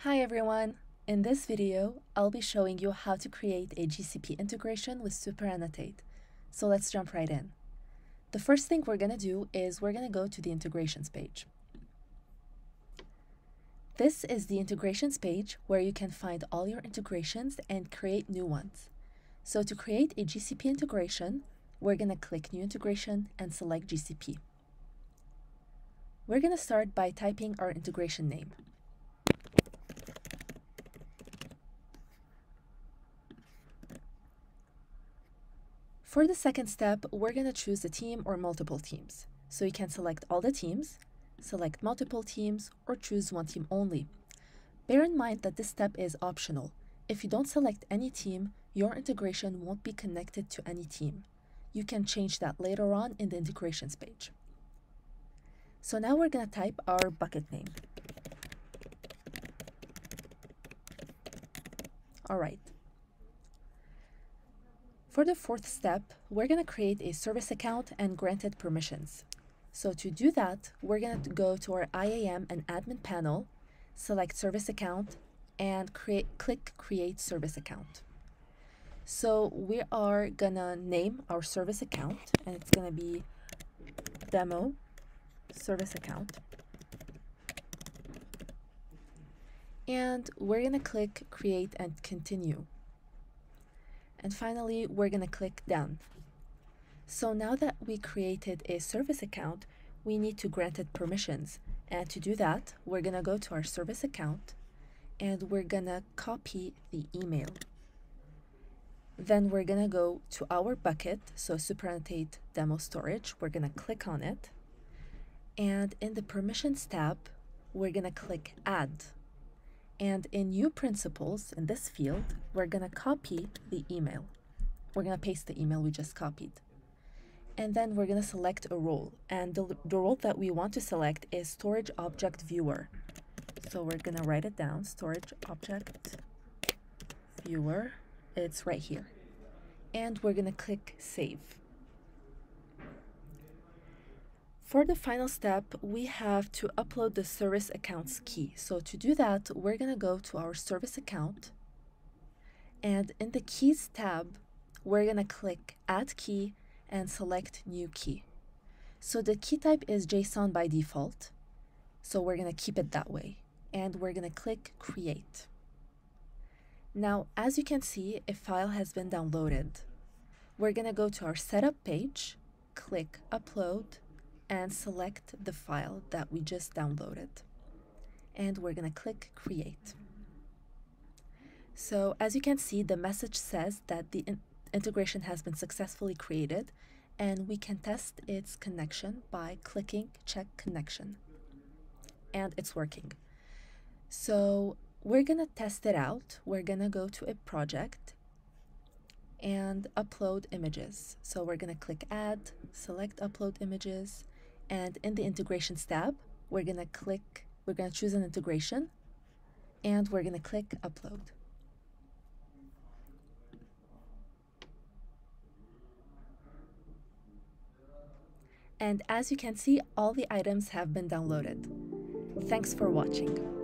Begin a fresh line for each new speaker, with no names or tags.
Hi everyone! In this video, I'll be showing you how to create a GCP integration with SuperAnnotate. So let's jump right in. The first thing we're going to do is we're going to go to the integrations page. This is the integrations page where you can find all your integrations and create new ones. So to create a GCP integration, we're going to click New Integration and select GCP. We're going to start by typing our integration name. For the second step, we're going to choose a team or multiple teams. So you can select all the teams, select multiple teams, or choose one team only. Bear in mind that this step is optional. If you don't select any team, your integration won't be connected to any team. You can change that later on in the integrations page. So now we're going to type our bucket name. All right. For the fourth step, we're going to create a service account and grant it permissions. So to do that, we're going to go to our IAM and admin panel, select service account, and click create service account. So we are going to name our service account, and it's going to be demo service account. And we're going to click create and continue. And finally, we're going to click done. So now that we created a service account, we need to grant it permissions. And to do that, we're going to go to our service account and we're going to copy the email. Then we're going to go to our bucket, so SuperAnnotate demo storage. We're going to click on it. And in the permissions tab, we're going to click add. And in new principals, in this field, we're going to copy the email. We're going to paste the email we just copied. And then we're going to select a role. And the role that we want to select is Storage Object Viewer. So we're going to write it down, Storage Object Viewer. It's right here. And we're going to click Save. For the final step, we have to upload the service account's key. So to do that, we're going to go to our service account. And in the Keys tab, we're going to click Add Key and select New Key. So the key type is JSON by default. So we're going to keep it that way. And we're going to click Create. Now, as you can see, a file has been downloaded. We're going to go to our Setup page, click Upload, and select the file that we just downloaded. And we're going to click Create. So as you can see, the message says that the integration has been successfully created, and we can test its connection by clicking Check Connection. And it's working. So we're going to test it out. We're going to go to a project and upload images. So we're going to click Add, select Upload Images, and in the Integrations tab, we're going to choose an integration, and we're going to click Upload. And as you can see, all the items have been downloaded. Thanks for watching.